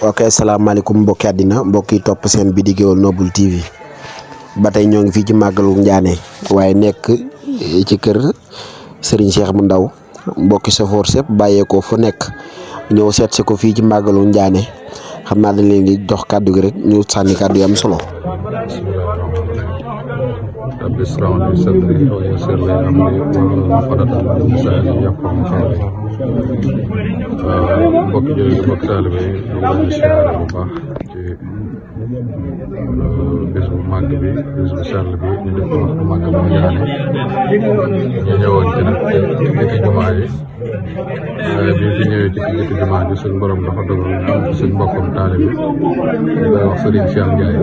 ok asalaamaaleykum mbokki àddina mbokki topp seen bi di Gueweul Noble TV ba tey ñoo ngi fii ci màggalu Ndiané waaye nekk ci kër Serigne Cheikh mu ndaw mbokki safoor sépp bàyyeekoo fu nekk ñëw seet si ko fii ci màggalu Ndiané xam naa dañ leen di jox kàddu gi rek ñu sànni kàddu yi am solo. رب اشرح لي صدري ويسر لي امري واحلل عقدة من لساني يفقهوا قولي mbokk jëriñ mbokk taalibe yi ñu ngi siyaare bu baax ci bés bu màgg bi bés bu sell bi ñu def ko wax màggalu Ndiané ñu ñëwoon ci nag ci biti jumaa yi bi fi ñëwee ci biti jumaa ji suñ borom dafa dogal ñu am suñ mbokkum taalibe ñu koy wax Serigne Cheikh Ndiaye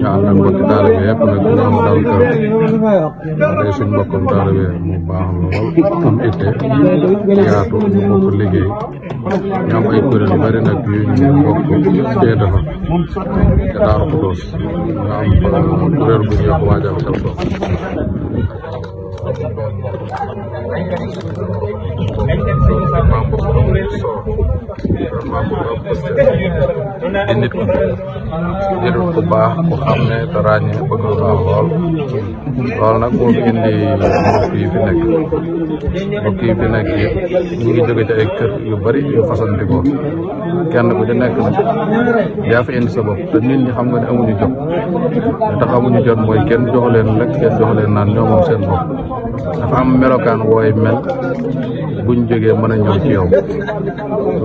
ñu ànd ak mbokki taalibe yëpp nag ñoom dal kër day suñ mbokkum taalibe mu baax lool am itte yaatu ñu bokk liggéey ñu am ay kuréel yu bari nag yu ñu bokk cee defar te Daaru Xudoos ñu am kuréel bu ñuy wax waajal xel ko di nit ku baax ku xam ne te ràññee bëgg lu baax lool nag moo fi indi mbokk yi fi nekk yëpp ñu ngi jóge ci ay kër yu bari yu fasantikoo kenn ku ci nekk nag yaa fi indi sa bopp te nit ñi xam nga ne amuñu jot te tax amuñu jot mooy kenn jox leen lekk kenn jox leen naan ñoo moom seen bopp dafa am melokaan wooy mel buñ jógee mën a ñëw ci yow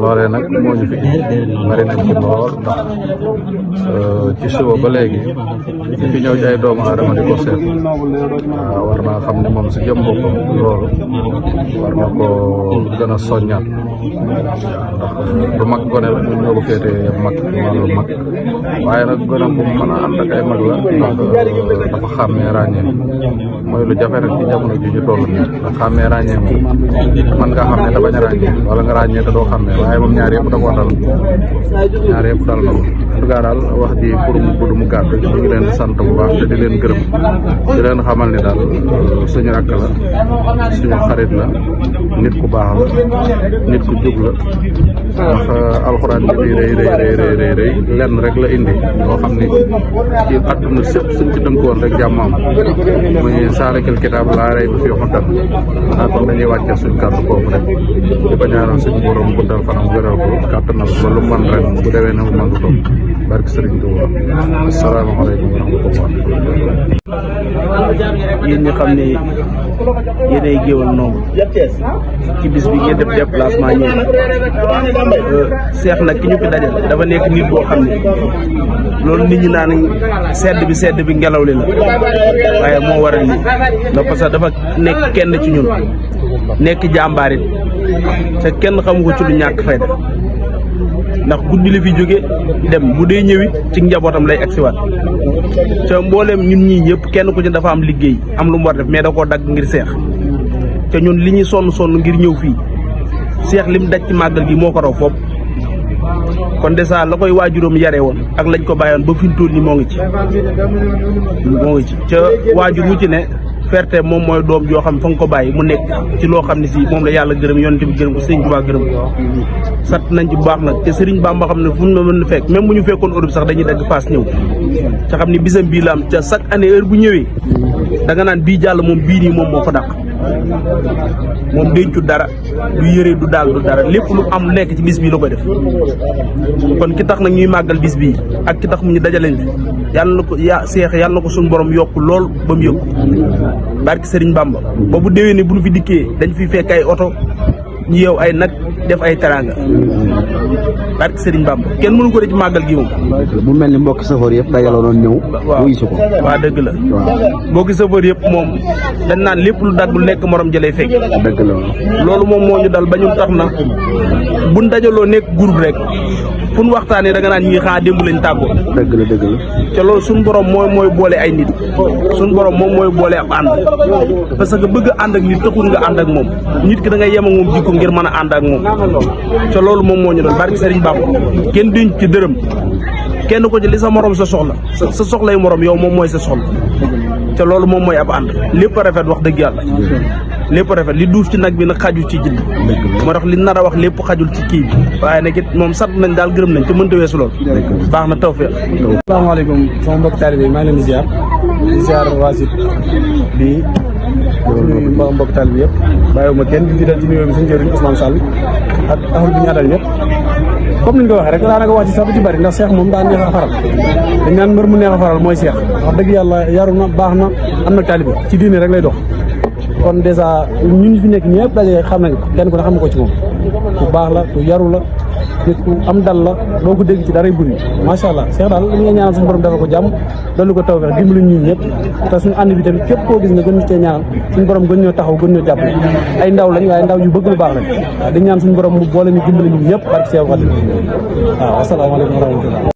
loolee nag moo ñu fi indi bari nañ ci lool ndax ci suba ba léegi ñu fi ñëw ci ay doomu aadama di ko seet waaw war naa xam ne moom si jëm boppam loolu war na ko gën a soññaat ndax du mag gone la ñun ñoo ko féetee mag wàllu mag waaye nag gone bu mën a ànd ak ay mag la ndax dafa xàmmee ràññee mooy lu jafe nag ci jamono ji ñu toll nii ndax xàmmee ràññee moom man nga xam ne te bañ a ràññee wala nga ràññee te doo xàmmee waaye moom ñaar yëpp da koo dal ñaar yëpp dal na ko en tout cas daal wax ji pour mu gudd mu gàtt ñu ngi leen di sant bu baax te di leen gërëm di leen xamal ni daal suñu rakk la suñu xarit la nit ku baax la nit ku jub la ndax alxuraan bi rëy lenn rek la indi loo xam ni ci àdduna sépp suñ ci dënkoon rek jàmmam muy saalikal kitaab laa rey ba fii xottan xanaa kon dañuy wàcce suñ kàddu kooku rek di ko ñaanal suñu borom guddal fanam wéral ko kàttanal ba lu man ren bu déwee ne mu man du toog barke Sëriñ Tuuba asalaamaaleykum wa rahmatullah. yéen ñi xam ne yéenay Gueweul Noble ci bis bi ngeen def déplacement ñëw seex nag ki ñu fi dajal dafa nekk nit boo xam ne loolu nit ñi naan sedd bi ngelaw li la waaye moo waral lii ndax parce que dafa nekk kenn ci ñun nekk jàmbaarit te kenn xamu ko ci lu ñàkk fayda ndax guddi li fi jóge dem bu dee ñëwit ci njabootam lay agsiwaat te mbooleem ñun ñii ñëpp kenn ku ci dafa am liggéey am lu mu war def mais da koo dagg ngir seex te ñun li ñuy sonn ngir ñëw fii seex lim daj ci màggal gi moo ko raw fopp kon dèjà la koy waajuróom yare woon ak lañ ko bàyyoon ba fi mu toll nii moo ngi ci ca waajur wu ci ne ferte moom mooy doom joo xam fa nga ko bàyyi mu nekk ci loo xam ne si moom la yàlla gërëm yonent bi gërëm ko sëriñ Tuubaa gërëm sat nañ ci bu baax nag te sëriñ Bamba xam ne fu ñu mën a fekk même bu ñu fekkoon Europe sax dañuy dagg paas ñëw ca xam ne bisam bii la am ca chaque année heure bu ñëwee da nga naan bii jàll moom bii nii moom moo ko dàq moom dencu dara du yëre du daal du dara lépp lu am lu nekk ci bis bii la koy def kon ki tax nag ñuy màggal bis bii ak ki tax mu ñu dajaleñ fi yàlla na ko seex yàlla na ko suñu borom yokk lool ba mu yëg barki Sëriñ Bamba ba bu déwee ni bu ñu fi dikkee dañ fi fekk ay oto ñu yeew ay nag def ay teraanga barki Sëriñ Bamba kenn mënu ko de ci màggal gi moom. mu mel ni mbokki safoor yëpp dajaloo noonu ñëw. waaw waaw dëgg la. mbokki safoor yëpp moom dañ naan lépp lu dagg lu nekk morom jëlee fekk. dëgg la loolu moom moo ñu dal ba ñun tax na buñ dajaloo nekk groupe rek fu ñu waxtaanee da nga naan ñii xanaa démb lañ tàggoo. dëgg la te loolu suñu borom mooy boole ay nit suñu borom moom mooy boole ab ànd parce que bëgg ànd ak nit taxul nga ànd ak moom nit ki da ngay yem ak moom jikko ngir mën a ànd ak moom te loolu moom moo ñu doon barki Sëriñ Bamba kenn duñ ci dërëm kenn ko ci li sa morom sa soxlay morom yow moom mooy sa soxla ca loolu moom mooy ab ànd lépp a rafet wax dëgg yàlla lépp a rafet li duuf ci nag bi nag xajul ci jinn moo tax li nar a wax lépp xajul ci kii bi waaye nag it moom sant nañ daal gërëm nañ te mënta weesu lool baax na tawfeex. asalaamaaleykum sama mbokk taalibe yi maa ngi leen di ziar waa site bi nuyu mbokk taalibe yëpp bàyyiwuma kenn di jiital ci nuyoo bi suñu jëriñ Ousmane Sall ak taxul bi ñu àndal ñëpp comme ni ñu ko waxee rek daanaka wax ci sax du ci bari ndax Cheikh moom daa neex a faral dañ naan mbër mu neex a faral mooy Cheikh wax dëgg yàlla yaru na baax na am na taalibe ci diine rek lay dox kon dèjà ñun fi nekk ñëpp daje xam nañ ko kenn ku ne xam ko ci moom ku baax la ku yaru la nit ku am dal la doo ko dégg ci dara bëri macha allah Cheikh daal li nga ñaanal suñu borom defal ko jàmm dolli ko tawfeex dimbali ñun ñëpp te suñu ànd bi tamit képp koo gis nga gën ñu cee ñaanal suñu borom gën ñoo taxaw gën ñoo jàppale ay ndaw lañ waaye ndaw yu bëgg lu baax lañ waaw di ñaan suñu borom mu boole ñu dimbali ñun ñëpp barke Cheikh Khadim waaw asalaamaaleykum wa rahmatullah